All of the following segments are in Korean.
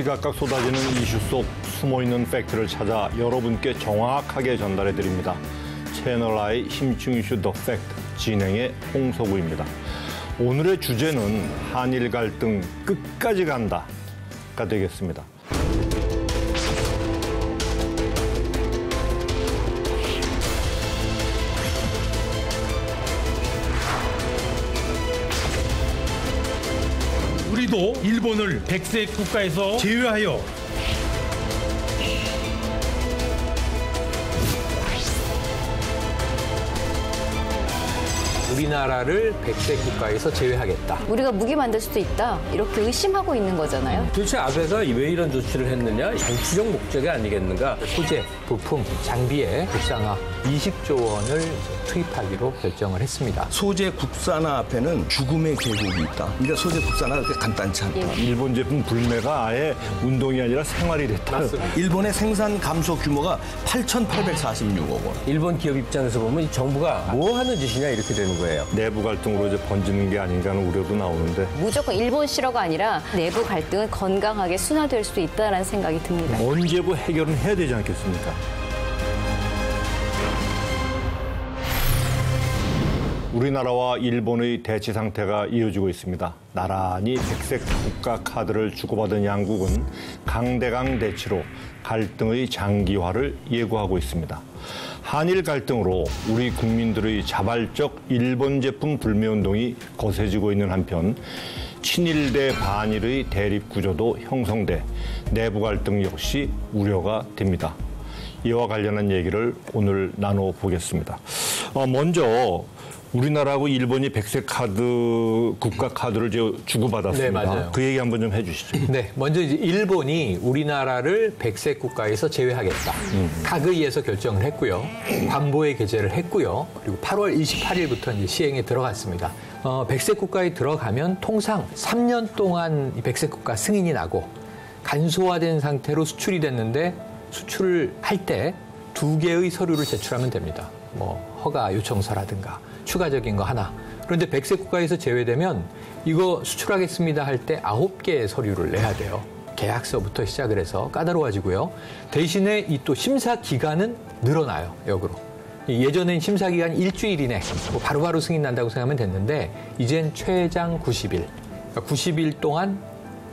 시시각각 쏟아지는 이슈 속 숨어있는 팩트를 찾아 여러분께 정확하게 전달해드립니다. 채널I 힘중 이슈 더 팩트 진행의 홍석우입니다. 오늘의 주제는 한일 갈등 끝까지 간다가 되겠습니다. 우리도 일본을 백색 국가에서 제외하여 우리나라를 백색 국가에서 제외하겠다. 우리가 무기 만들 수도 있다. 이렇게 의심하고 있는 거잖아요. 도대체 아베가 왜 이런 조치를 했느냐? 정치적 목적이 아니겠는가? 소재, 부품, 장비의 국산화 20조 원을 투입하기로 결정을 했습니다. 소재 국산화 앞에는 죽음의 계곡이 있다. 그러니까 소재 국산화가 그렇게 간단치 않다. 일본 제품 불매가 아예 운동이 아니라 생활이 됐다. 일본의 생산 감소 규모가 8,846억 원. 일본 기업 입장에서 보면 이 정부가 뭐 하는 짓이냐 이렇게 되는 거예요. 내부 갈등으로 이제 번지는 게 아닌가 하는 우려도 나오는데 무조건 일본 싫어가 아니라 내부 갈등은 건강하게 순화될 수도 있다는 생각이 듭니다. 언제고 해결은 해야 되지 않겠습니까? 우리나라와 일본의 대치 상태가 이어지고 있습니다. 나란히 백색 국가 카드를 주고받은 양국은 강대강 대치로 갈등의 장기화를 예고하고 있습니다. 한일 갈등으로 우리 국민들의 자발적 일본 제품 불매 운동이 거세지고 있는 한편 친일 대 반일의 대립 구조도 형성돼 내부 갈등 역시 우려가 됩니다. 이와 관련한 얘기를 오늘 나눠보겠습니다. 먼저 우리나라하고 일본이 백색 카드, 국가 카드를 주고받았습니다. 네, 맞아요. 그 얘기 한번 좀 해주시죠. 네, 먼저 이제 일본이 우리나라를 백색 국가에서 제외하겠다. 카그이에서 결정을 했고요. 관보에 게재를 했고요. 그리고 8월 28일부터 이제 시행에 들어갔습니다. 백색 국가에 들어가면 통상 3년 동안 이 백색 국가 승인이 나고 간소화된 상태로 수출이 됐는데 수출을 할 때 2개의 서류를 제출하면 됩니다. 뭐 허가 요청서라든가 추가적인 거 하나. 그런데 백색 국가에서 제외되면 이거 수출하겠습니다 할 때 9개의 서류를 내야 돼요. 계약서부터 시작을 해서 까다로워지고요. 대신에 이 또 심사 기간은 늘어나요, 역으로. 예전엔 심사 기간 일주일 이내 뭐 바로바로 승인 난다고 생각하면 됐는데 이젠 최장 90일. 그러니까 90일 동안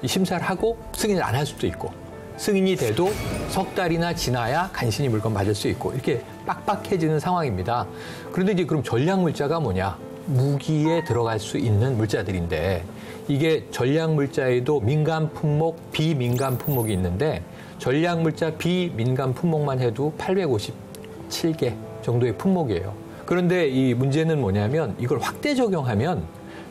이 심사를 하고 승인을 안 할 수도 있고 승인이 돼도 석 달이나 지나야 간신히 물건 받을 수 있고 이렇게 빡빡해지는 상황입니다. 그런데 이제 그럼 전략 물자가 뭐냐? 무기에 들어갈 수 있는 물자들인데 이게 전략 물자에도 민간 품목, 비민간 품목이 있는데 전략 물자 비민간 품목만 해도 857개 정도의 품목이에요. 그런데 이 문제는 뭐냐면 이걸 확대 적용하면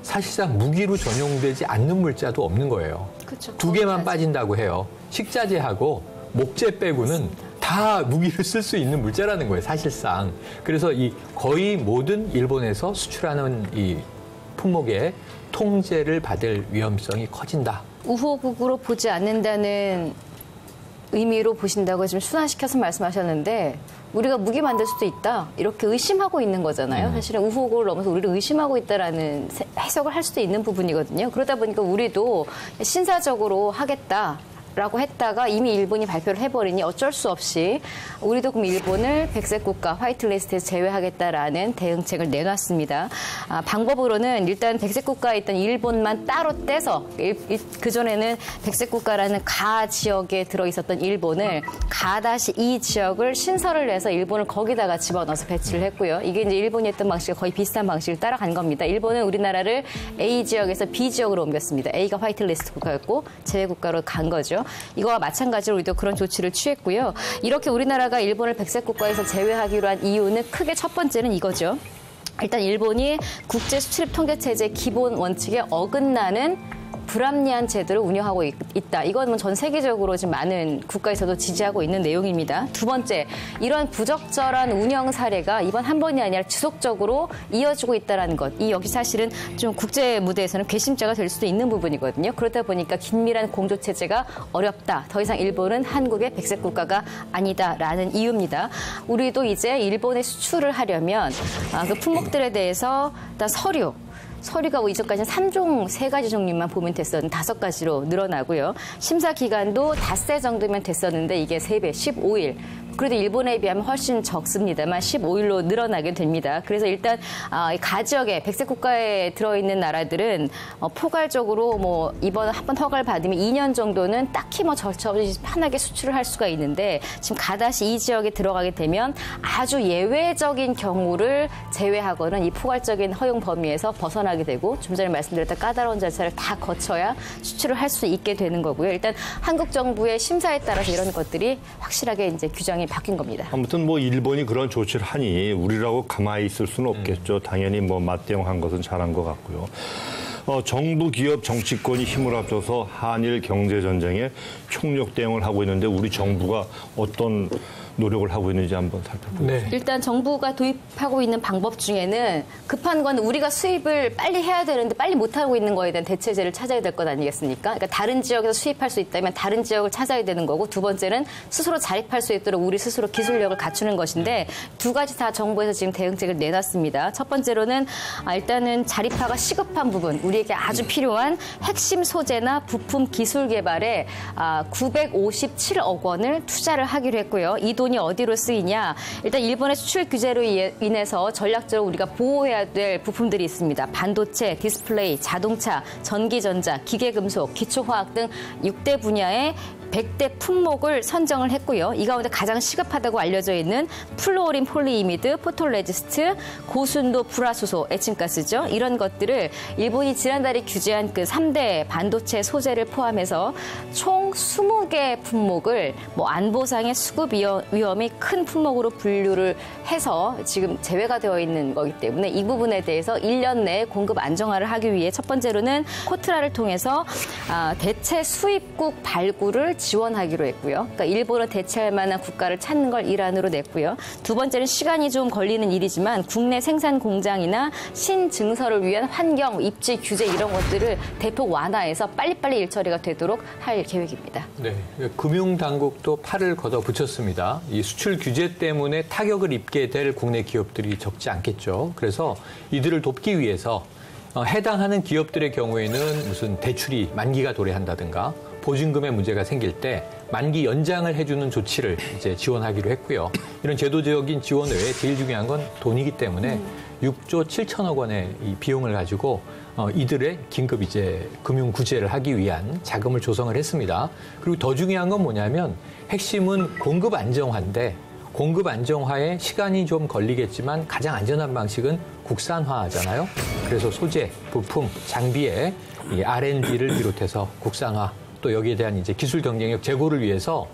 사실상 무기로 전용되지 않는 물자도 없는 거예요. 그쵸, 2개만 빠진다고 해요. 식자재하고 목재 빼고는 다 무기를 쓸 수 있는 물자라는 거예요, 사실상. 그래서 이 거의 모든 일본에서 수출하는 이 품목의 통제를 받을 위험성이 커진다. 우호국으로 보지 않는다는 의미로 보신다고 지금 순화시켜서 말씀하셨는데 우리가 무기 만들 수도 있다. 이렇게 의심하고 있는 거잖아요. 사실은 우호국을 넘어서 우리를 의심하고 있다라는 해석을 할 수도 있는 부분이거든요. 그러다 보니까 우리도 신사적으로 하겠다. 라고 했다가 이미 일본이 발표를 해버리니 어쩔 수 없이 우리도 그럼 일본을 백색 국가 화이트리스트에서 제외하겠다라는 대응책을 내놨습니다. 방법으로는 일단 백색 국가에 있던 일본만 따로 떼서 그전에는 백색 국가라는 가 지역에 들어있었던 일본을 가-2 지역을 신설을 해서 일본을 거기다가 집어넣어서 배치를 했고요. 이게 이제 일본이 했던 방식과 거의 비슷한 방식을 따라간 겁니다. 일본은 우리나라를 A 지역에서 B 지역으로 옮겼습니다. A가 화이트리스트 국가였고 제외 국가로 간 거죠. 이거와 마찬가지로 우리도 그런 조치를 취했고요. 이렇게 우리나라가 일본을 백색 국가에서 제외하기로 한 이유는 크게 첫 번째는 이거죠. 일단 일본이 국제 수출입 통제 체제 기본 원칙에 어긋나는 불합리한 제도를 운영하고 있다. 이건 전 세계적으로 지금 많은 국가에서도 지지하고 있는 내용입니다. 두 번째, 이런 부적절한 운영 사례가 이번 한 번이 아니라 지속적으로 이어지고 있다는 것. 이 역시 사실은 좀 국제 무대에서는 괘씸죄가 될 수도 있는 부분이거든요. 그러다 보니까 긴밀한 공조 체제가 어렵다. 더 이상 일본은 한국의 백색 국가가 아니다라는 이유입니다. 우리도 이제 일본에 수출을 하려면 그 품목들에 대해서 일단 서류, 서류가 이전까지는 3종 3가지 종류만 보면 됐었는데 5가지로 늘어나고요. 심사 기간도 닷새 정도면 됐었는데 이게 3배, 15일. 그래도 일본에 비하면 훨씬 적습니다만 15일로 늘어나게 됩니다. 그래서 일단 가지역에 백색 국가에 들어있는 나라들은 포괄적으로 뭐 이번 한번 허가를 받으면 2년 정도는 딱히 뭐 절차 없이 편하게 수출을 할 수가 있는데 지금 가다시 이 지역에 들어가게 되면 아주 예외적인 경우를 제외하고는 이 포괄적인 허용 범위에서 벗어나게 되고 좀 전에 말씀드렸던 까다로운 절차를 다 거쳐야 수출을 할 수 있게 되는 거고요. 일단 한국 정부의 심사에 따라서 이런 것들이 확실하게 이제 규정이 바뀐 겁니다. 아무튼 뭐 일본이 그런 조치를 하니 우리라고 가만히 있을 수는 없겠죠. 당연히 뭐 맞대응한 것은 잘한 것 같고요. 정부, 기업, 정치권이 힘을 합쳐서 한일 경제 전쟁에 총력 대응을 하고 있는데 우리 정부가 어떤 노력을 하고 있는지 한번 살펴보겠습니다. 네. 일단 정부가 도입하고 있는 방법 중에는 급한 건 우리가 수입을 빨리 해야 되는데 빨리 못하고 있는 거에 대한 대체제를 찾아야 될 것 아니겠습니까? 그러니까 다른 지역에서 수입할 수 있다면 다른 지역을 찾아야 되는 거고 두 번째는 스스로 자립할 수 있도록 우리 스스로 기술력을 갖추는 것인데 두 가지 다 정부에서 지금 대응책을 내놨습니다. 첫 번째로는 일단은 자립화가 시급한 부분, 우리에게 아주 필요한 핵심 소재나 부품 기술 개발에 957억 원을 투자를 하기로 했고요. 이 돈이 어디로 쓰이냐? 일단 일본의 수출 규제로 인해서 전략적으로 우리가 보호해야 될 부품들이 있습니다. 반도체, 디스플레이, 자동차, 전기전자, 기계금속, 기초화학 등 6대 분야의 100대 품목을 선정을 했고요. 이 가운데 가장 시급하다고 알려져 있는 플루오린 폴리이미드, 포토레지스트, 고순도 불화수소, 에칭가스죠. 이런 것들을 일본이 지난달에 규제한 그 3대 반도체 소재를 포함해서 총 20개 품목을 뭐 안보상의 수급 위험이 큰 품목으로 분류를 해서 지금 제외가 되어 있는 거기 때문에 이 부분에 대해서 1년 내에 공급 안정화를 하기 위해 첫 번째로는 코트라를 통해서 대체 수입국 발굴을 지원하기로 했고요. 그러니까 일본을 대체할 만한 국가를 찾는 걸 일환으로 냈고요. 두 번째는 시간이 좀 걸리는 일이지만 국내 생산 공장이나 신증설을 위한 환경, 입지 규제 이런 것들을 대폭 완화해서 빨리빨리 일처리가 되도록 할 계획입니다. 네, 금융당국도 팔을 걷어붙였습니다. 이 수출 규제 때문에 타격을 입게 될 국내 기업들이 적지 않겠죠. 그래서 이들을 돕기 위해서 해당하는 기업들의 경우에는 무슨 대출이 만기가 도래한다든가 보증금에 문제가 생길 때 만기 연장을 해주는 조치를 이제 지원하기로 했고요. 이런 제도적인 지원 외에 제일 중요한 건 돈이기 때문에 6조 7천억 원의 이 비용을 가지고 이들의 긴급 이제 금융 구제를 하기 위한 자금을 조성을 했습니다. 그리고 더 중요한 건 뭐냐면 핵심은 공급 안정화인데 공급 안정화에 시간이 좀 걸리겠지만 가장 안전한 방식은 국산화잖아요. 그래서 소재, 부품, 장비의 이 R&D를 비롯해서 국산화 또 여기에 대한 이제 기술 경쟁력 제고를 위해서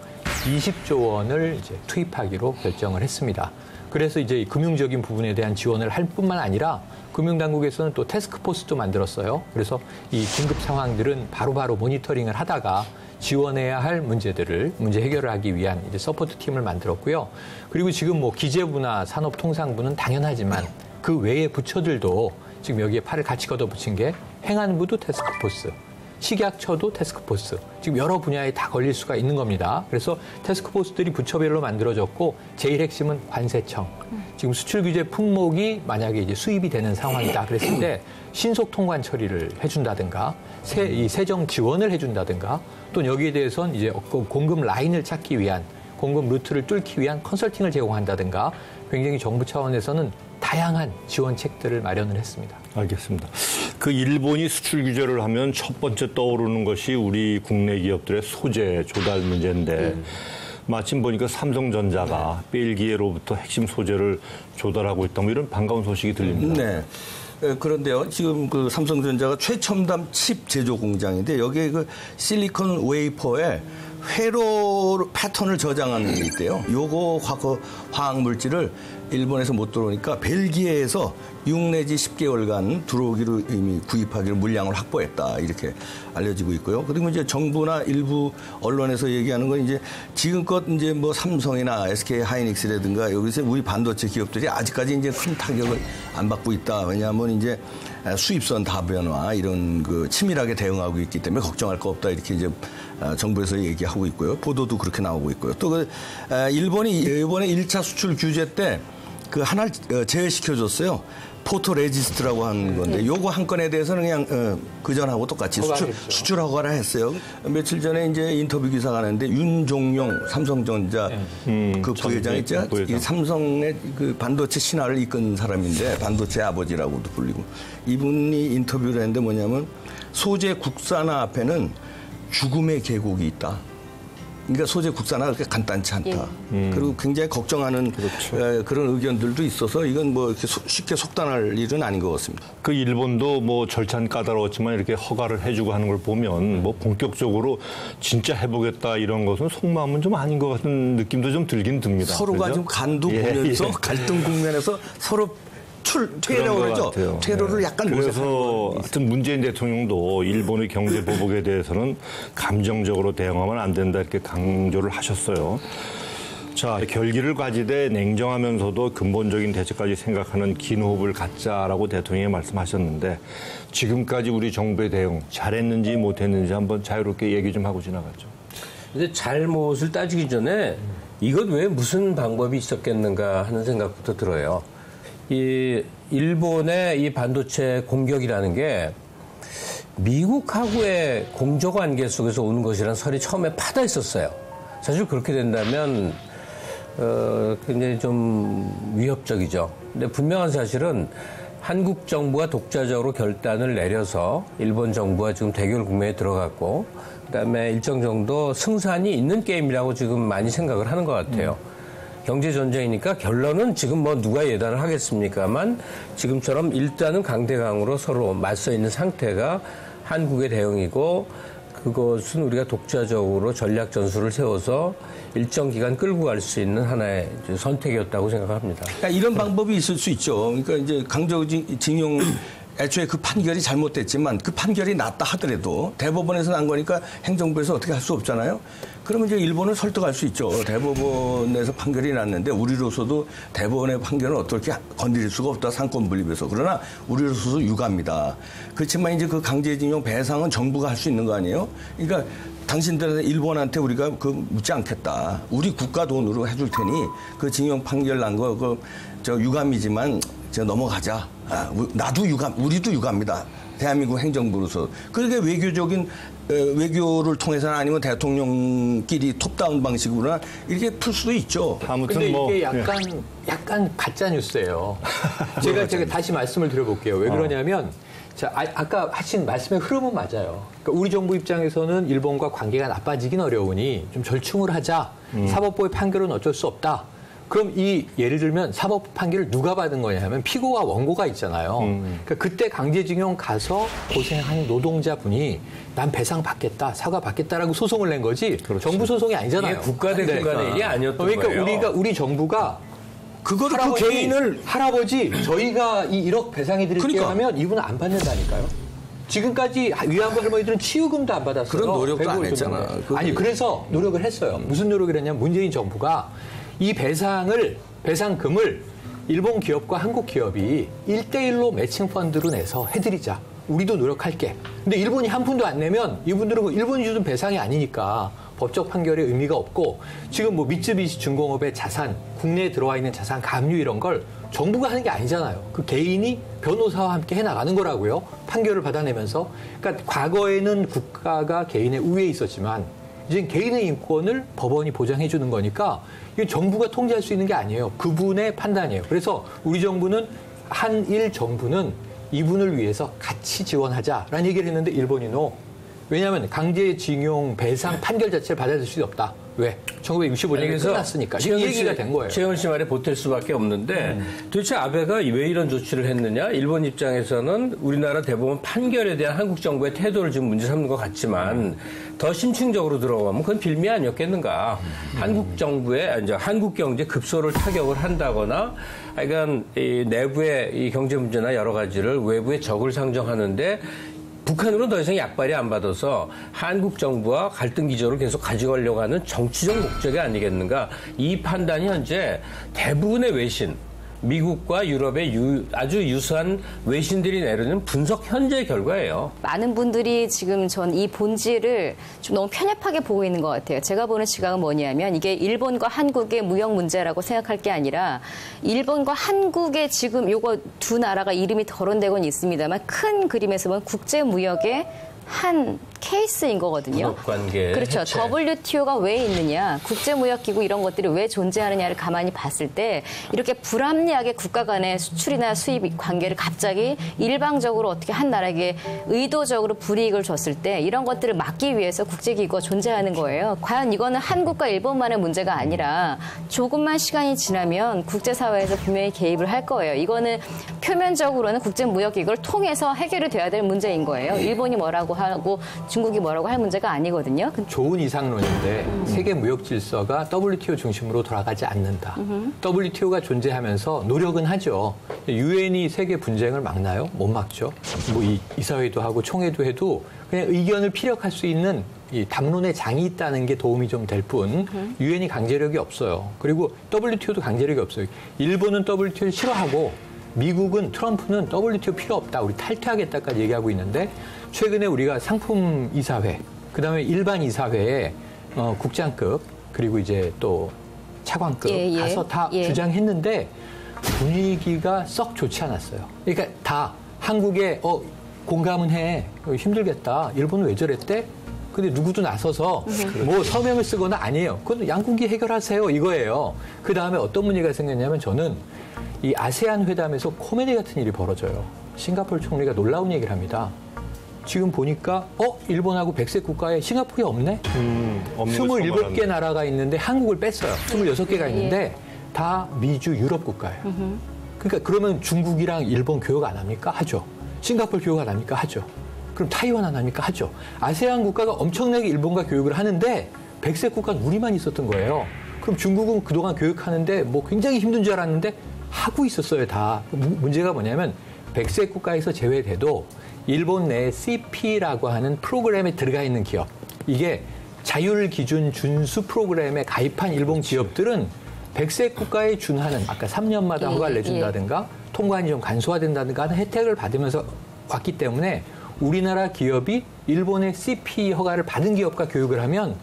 20조 원을 이제 투입하기로 결정을 했습니다. 그래서 이제 금융적인 부분에 대한 지원을 할 뿐만 아니라 금융당국에서는 또 태스크포스도 만들었어요. 그래서 이 긴급 상황들은 바로바로 모니터링을 하다가 지원해야 할 문제 해결을 하기 위한 이제 서포트 팀을 만들었고요. 그리고 지금 뭐 기재부나 산업통상부는 당연하지만 그 외의 부처들도 지금 여기에 팔을 같이 걷어붙인 게 행안부도 태스크포스, 식약처도 태스크포스, 지금 여러 분야에 다 걸릴 수가 있는 겁니다. 그래서 태스크포스들이 부처별로 만들어졌고 제일 핵심은 관세청. 지금 수출 규제 품목이 만약에 이제 수입이 되는 상황이다 그랬을 때 신속 통관 처리를 해준다든가 이 세정 지원을 해준다든가 또 여기에 대해서는 이제 공급 라인을 찾기 위한 공급 루트를 뚫기 위한 컨설팅을 제공한다든가 굉장히 정부 차원에서는 다양한 지원책들을 마련을 했습니다. 알겠습니다. 그 일본이 수출 규제를 하면 첫 번째 떠오르는 것이 우리 국내 기업들의 소재 조달 문제인데 마침 보니까 삼성전자가 벨기에로부터 핵심 소재를 조달하고 있다. 뭐 이런 반가운 소식이 들립니다. 네. 그런데요, 지금 그 삼성전자가 최첨단 칩 제조 공장인데 여기에 그 실리콘 웨이퍼에 회로 패턴을 저장하는 게 있대요. 요거 화학 물질을 일본에서 못 들어오니까 벨기에에서 6 내지 10개월간 들어오기로 이미 구입하기로 물량을 확보했다. 이렇게 알려지고 있고요. 그리고 이제 정부나 일부 언론에서 얘기하는 건 이제 지금껏 이제 뭐 삼성이나 SK 하이닉스라든가 여기서 우리 반도체 기업들이 아직까지 이제 큰 타격을 안 받고 있다. 왜냐하면 이제 수입선 다변화 이런 그 치밀하게 대응하고 있기 때문에 걱정할 거 없다. 이렇게 이제 정부에서 얘기하고 있고요. 보도도 그렇게 나오고 있고요. 또 그 일본이 이번에 1차 수출 규제 때 그 하나를 제외시켜줬어요. 포토 레지스트라고 하는 건데 요거 한 건에 대해서는 그냥 그전하고 똑같이 수출 허가를 했어요. 며칠 전에 이제 인터뷰 기사가 나는데 윤종용 삼성전자 그 부회장 있죠. 이 삼성의 그 반도체 신화를 이끈 사람인데 반도체 아버지라고도 불리고 이분이 인터뷰를 했는데 뭐냐면 소재 국산화 앞에는 죽음의 계곡이 있다. 그러니까 소재 국산화가 그렇게 간단치 않다. 그리고 굉장히 걱정하는 그런 의견들도 있어서 이건 뭐 이렇게 쉽게 속단할 일은 아닌 것 같습니다. 그 일본도 뭐 절차는 까다로웠지만 이렇게 허가를 해주고 하는 걸 보면 뭐 본격적으로 진짜 해보겠다 이런 것은 속마음은 좀 아닌 것 같은 느낌도 좀 들긴 듭니다. 서로가 그렇죠? 좀 간도 보면서 갈등 국면에서 서로 퇴로를 퇴로를 약간 그래서 하여튼 문재인 대통령도 일본의 경제 보복에 대해서는 감정적으로 대응하면 안 된다 이렇게 강조를 하셨어요. 자, 결기를 가지되 냉정하면서도 근본적인 대책까지 생각하는 긴 호흡을 갖자라고 대통령이 말씀하셨는데 지금까지 우리 정부의 대응 잘했는지 못했는지 한번 자유롭게 얘기 좀 하고 지나가죠. 근데 잘못을 따지기 전에 이것 외에 무슨 방법이 있었겠는가 하는 생각부터 들어요. 이 일본의 이 반도체 공격이라는 게 미국하고의 공조관계 속에서 오는 것이라는 설이 처음에 파다 있었어요. 사실 그렇게 된다면 굉장히 좀 위협적이죠. 근데 분명한 사실은 한국 정부가 독자적으로 결단을 내려서 일본 정부와 지금 대결 국면에 들어갔고 그다음에 일정 정도 승산이 있는 게임이라고 지금 많이 생각을 하는 것 같아요. 경제 전쟁이니까 결론은 지금 뭐 누가 예단을 하겠습니까만 지금처럼 일단은 강대강으로 서로 맞서 있는 상태가 한국의 대응이고 그것은 우리가 독자적으로 전략 전술을 세워서 일정 기간 끌고 갈 수 있는 하나의 선택이었다고 생각합니다. 그러니까 이런 방법이 있을 수 있죠. 그러니까 이제 강제징용 애초에 그 판결이 잘못됐지만 그 판결이 났다 하더라도 대법원에서 난 거니까 행정부에서 어떻게 할 수 없잖아요. 그러면 이제 일본을 설득할 수 있죠. 대법원에서 판결이 났는데 우리로서도 대법원의 판결은 어떻게 건드릴 수가 없다. 상권 분립에서. 그러나 우리로서도 유감이다. 그렇지만 이제 그 강제징용 배상은 정부가 할 수 있는 거 아니에요? 그러니까 당신들한테 일본한테 우리가 그 묻지 않겠다. 우리 국가 돈으로 해줄 테니 그 징용 판결 난 거 저 유감이지만 저 넘어가자. 나도 유감, 우리도 유감이다. 대한민국 행정부로서. 그게 외교적인 외교를 통해서는 아니면 대통령끼리 톱다운 방식으로나 이렇게 풀 수도 있죠. 아무튼 근데 뭐 이게 약간 가짜 뉴스예요. 제가 다시 말씀을 드려볼게요. 왜 그러냐면 자, 아까 하신 말씀의 흐름은 맞아요. 그러니까 우리 정부 입장에서는 일본과 관계가 나빠지긴 어려우니 좀 절충을 하자. 사법부의 판결은 어쩔 수 없다. 그럼 예를 들면 사법부 판결을 누가 받은 거냐 하면 피고와 원고가 있잖아요. 그러니까 그때 강제징용 가서 고생하는 노동자분이 난 배상 받겠다, 사과 받겠다라고 소송을 낸 거지. 그렇지. 정부 소송이 아니잖아요. 이게 국가 대 국간의 일이 아니었던 그러니까 거예요. 우리 정부가 그거를 그 개인을 할아버지 저희가 이 1억 배상해 드릴게요 그러니까. 하면 이분은 안 받는다니까요. 지금까지 위안부 할머니들은 치유금도 안 받았어요. 그런 노력도 안 했잖아. 아니 그래서 노력을 했어요. 무슨 노력을 했냐면 문재인 정부가 이 배상금을 일본 기업과 한국 기업이 1대1로 매칭 펀드로 내서 해드리자. 우리도 노력할게. 근데 일본이 한 푼도 안 내면 이분들은 일본이 주는 배상이 아니니까 법적 판결의 의미가 없고 지금 뭐 미쯔비시 중공업의 자산, 국내에 들어와 있는 자산 감유 이런 걸 정부가 하는 게 아니잖아요. 그 개인이 변호사와 함께 해나가는 거라고요. 판결을 받아내면서. 그러니까 과거에는 국가가 개인의 우위에 있었지만 이제 개인의 인권을 법원이 보장해 주는 거니까 이건 정부가 통제할 수 있는 게 아니에요. 그분의 판단이에요. 그래서 우리 정부는 한일 정부는 이분을 위해서 같이 지원하자라는 얘기를 했는데 일본이 노. 왜냐하면 강제징용 배상 판결 자체를 받아들일 수 없다. 왜? 1965년에 끝났으니까. 이 얘기가 된 거예요. 최영일 씨 말에 보탤 수밖에 없는데 도대체 아베가 왜 이런 조치를 했느냐? 일본 입장에서는 우리나라 대법원 판결에 대한 한국 정부의 태도를 지금 문제 삼는 것 같지만 더 심층적으로 들어가면 그건 빌미 아니었겠는가? 한국 정부의 이제 한국 경제 급소를 타격을 한다거나, 그러니까 이 내부의 이 경제 문제나 여러 가지를 외부의 적을 상정하는데. 북한으로는 더 이상 약발이 안 받아서 한국 정부와 갈등 기조를 계속 가져가려고 하는 정치적 목적이 아니겠는가. 이 판단이 현재 대부분의 외신, 미국과 유럽의 아주 유사한 외신들이 내려는 분석 현재 결과예요. 많은 분들이 지금 전 이 본질을 좀 너무 편협하게 보고 있는 것 같아요. 제가 보는 시각은 뭐냐면 이게 일본과 한국의 무역 문제라고 생각할 게 아니라 일본과 한국의 지금 요거 두 나라가 이름이 거론되곤 있습니다만 큰 그림에서 보면 국제 무역의 한 케이스인 거거든요. 관계 그렇죠. 해체. WTO가 왜 있느냐, 국제무역기구 이런 것들이 왜 존재하느냐를 가만히 봤을 때 이렇게 불합리하게 국가 간의 수출이나 수입 관계를 갑자기 일방적으로 어떻게 한 나라에게 의도적으로 불이익을 줬을 때 이런 것들을 막기 위해서 국제기구가 존재하는 거예요. 과연 이거는 한국과 일본만의 문제가 아니라 조금만 시간이 지나면 국제사회에서 분명히 개입을 할 거예요. 이거는 표면적으로는 국제무역기구를 통해서 해결이 돼야 될 문제인 거예요. 일본이 뭐라고 하고 중국이 뭐라고 할 문제가 아니거든요. 좋은 이상론인데 세계 무역 질서가 WTO 중심으로 돌아가지 않는다. WTO가 존재하면서 노력은 하죠. 유엔이 세계 분쟁을 막나요? 못 막죠. 뭐 이사회도 하고 총회도 해도 그냥 의견을 피력할 수 있는 이 담론의 장이 있다는 게 도움이 좀 될 뿐 유엔이 강제력이 없어요. 그리고 WTO도 강제력이 없어요. 일본은 WTO를 싫어하고 미국은 트럼프는 WTO 필요 없다. 우리 탈퇴하겠다까지 얘기하고 있는데 최근에 우리가 상품 이사회, 그다음에 일반 이사회에 국장급 그리고 이제 또 차관급 가서 다 주장했는데 분위기가 썩 좋지 않았어요. 그러니까 다 한국에 공감은 해. 힘들겠다. 일본은 왜 저랬대? 근데 누구도 나서서 뭐 서명을 쓰거나 아니에요. 그건 양국이 해결하세요. 이거예요. 그다음에 어떤 문제가 생겼냐면 저는 이 아세안 회담에서 코미디 같은 일이 벌어져요. 싱가포르 총리가 놀라운 얘기를 합니다. 지금 보니까 일본하고 백색 국가에 싱가포르가 없네? 27개 나라가 있는데 한국을 뺐어요. 26개가 있는데 다 미주 유럽 국가예요. 그러니까 그러면 중국이랑 일본 교역 안 합니까? 하죠. 싱가포르 교역 안 합니까? 하죠. 그럼 타이완 안 합니까? 하죠. 아세안 국가가 엄청나게 일본과 교역을 하는데 백색 국가는 우리만 있었던 거예요. 그럼 중국은 그동안 교역하는데 뭐 굉장히 힘든 줄 알았는데 하고 있었어요, 다. 문제가 뭐냐면 백색 국가에서 제외돼도 일본 내 CP라고 하는 프로그램에 들어가 있는 기업. 이게 자율 기준 준수 프로그램에 가입한 일본 기업들은 백색 국가에 준하는 아까 3년마다 허가를 내준다든가 통관이 좀 간소화된다든가 하는 혜택을 받으면서 왔기 때문에 우리나라 기업이 일본의 CP 허가를 받은 기업과 교육을 하면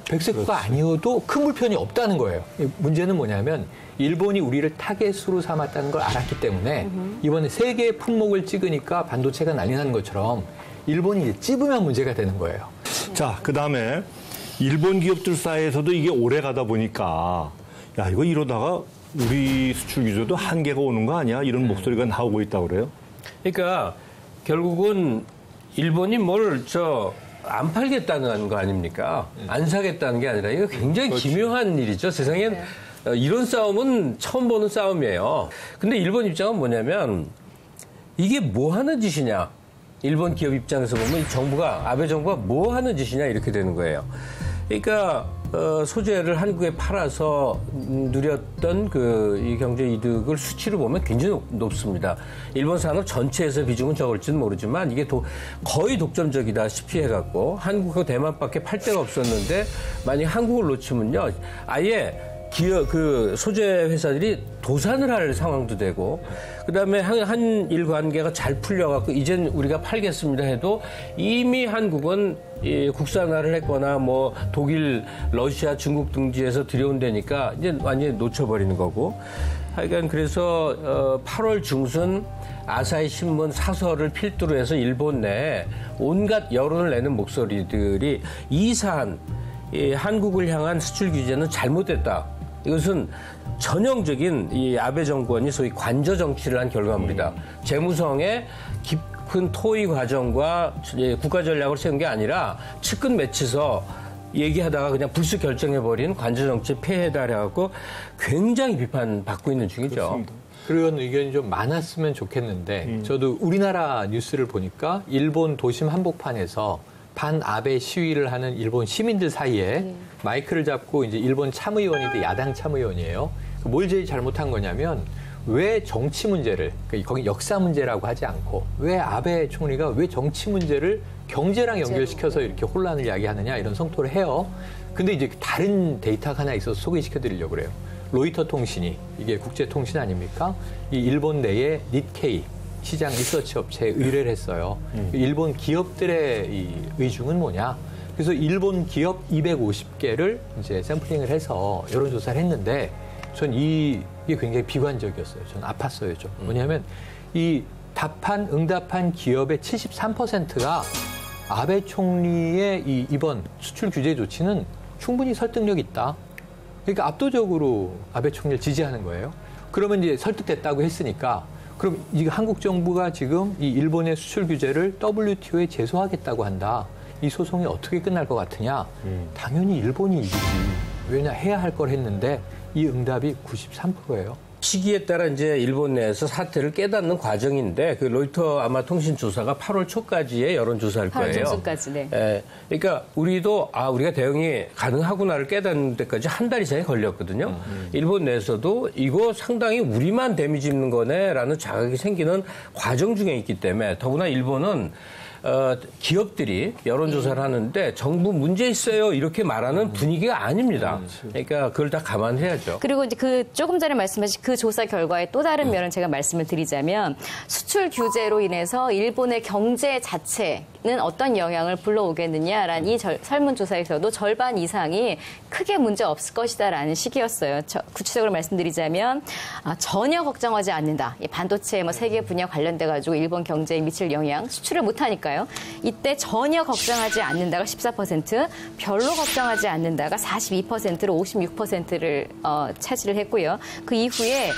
백색 국가 아니어도 큰 불편이 없다는 거예요. 문제는 뭐냐면 일본이 우리를 타겟으로 삼았다는 걸 알았기 때문에 이번에 세계의 품목을 찍으니까 반도체가 난리 나는 것처럼 일본이 이제 찝으면 문제가 되는 거예요. 자, 그다음에 일본 기업들 사이에서도 이게 오래 가다 보니까 야, 이거 이러다가 우리 수출 규제도 한계가 오는 거 아니야? 이런 목소리가 나오고 있다고 그래요. 그러니까 결국은 일본이 뭘 안 팔겠다는 거 아닙니까? 안 사겠다는 게 아니라 이거 굉장히 기묘한 일이죠. 세상엔 이런 싸움은 처음 보는 싸움이에요. 근데 일본 입장은 뭐냐면 이게 뭐 하는 짓이냐? 일본 기업 입장에서 보면 이 정부가 아베 정부가 뭐 하는 짓이냐 이렇게 되는 거예요. 그러니까 소재를 한국에 팔아서 누렸던 이 경제 이득을 수치로 보면 굉장히 높습니다. 일본 산업 전체에서 비중은 적을지는 모르지만 이게 거의 독점적이다시피 해갖고 한국하고 대만밖에 팔 데가 없었는데 만약 한국을 놓치면요 아예 소재 회사들이 도산을 할 상황도 되고, 그 다음에 한일 관계가 잘 풀려갖고, 이젠 우리가 팔겠습니다 해도 이미 한국은 국산화를 했거나 뭐 독일, 러시아, 중국 등지에서 들여온다니까 이제 완전히 놓쳐버리는 거고. 하여간 그래서 8월 중순 아사히 신문 사설을 필두로 해서 일본 내에 온갖 여론을 내는 목소리들이 이 사안, 한국을 향한 수출 규제는 잘못됐다. 이것은 전형적인 이 아베 정권이 소위 관저 정치를 한 결과물이다. 재무성의 깊은 토의 과정과 국가 전략을 세운 게 아니라 측근 맺혀서 얘기하다가 그냥 불쑥 결정해버린 관저 정치 폐해다 그래갖고 굉장히 비판받고 있는 중이죠. 그렇습니다. 그런 의견이 좀 많았으면 좋겠는데 저도 우리나라 뉴스를 보니까 일본 도심 한복판에서 반아베 시위를 하는 일본 시민들 사이에 마이크를 잡고 이제 일본 참의원인데 야당 참의원이에요. 뭘 제일 잘못한 거냐면 왜 정치 문제를, 거기 역사 문제라고 하지 않고 왜 아베 총리가 왜 정치 문제를 경제랑 연결시켜서 이렇게 혼란을 야기하느냐 이런 성토를 해요. 근데 이제 다른 데이터가 하나 있어서 소개시켜 드리려고 그래요. 로이터 통신이 이게 국제 통신 아닙니까? 이 일본 내에 니케이 시장 리서치 업체에 의뢰를 했어요. 일본 기업들의 이 의중은 뭐냐? 그래서 일본 기업 250개를 이제 샘플링을 해서 여론조사를 했는데 전 이게 굉장히 비관적이었어요. 전 아팠어요, 좀. 뭐냐면 이 응답한 기업의 73%가 아베 총리의 이번 수출 규제 조치는 충분히 설득력 있다. 그러니까 압도적으로 아베 총리를 지지하는 거예요. 그러면 이제 설득됐다고 했으니까 그럼 이 한국 정부가 지금 이 일본의 수출 규제를 WTO에 제소하겠다고 한다. 이 소송이 어떻게 끝날 것 같으냐? 당연히 일본이 이기지. 왜냐 해야 할 걸 했는데 이 응답이 93%예요. 시기에 따라 이제 일본 내에서 사태를 깨닫는 과정인데 그 로이터 아마 통신 조사가 8월 초까지의 여론 조사일 8월 거예요. 중순까지, 네. 예, 그러니까 우리도 우리가 대응이 가능하구나를 깨닫는 데까지 한 달 이상이 걸렸거든요. 일본 내에서도 이거 상당히 우리만 데미지 입는 거네라는 자각이 생기는 과정 중에 있기 때문에 더구나 일본은 기업들이 여론조사를 하는데 정부 문제 있어요 이렇게 말하는 분위기가 아닙니다. 그러니까 그걸 다 감안해야죠. 그리고 이제 그 조금 전에 말씀하신 그 조사 결과의 또 다른 면을 제가 말씀을 드리자면 수출 규제로 인해서 일본의 경제 자체는 어떤 영향을 불러오겠느냐라는 이 설문조사에서도 절반 이상이 크게 문제 없을 것이다라는 식이었어요. 구체적으로 말씀드리자면 전혀 걱정하지 않는다. 이 반도체 세계 분야 관련돼 가지고 일본 경제에 미칠 영향 수출을 못하니까요. 이때 전혀 걱정하지 않는다가 14%, 별로 걱정하지 않는다가 42%로 56%를 차지를 했고요. 그 이후에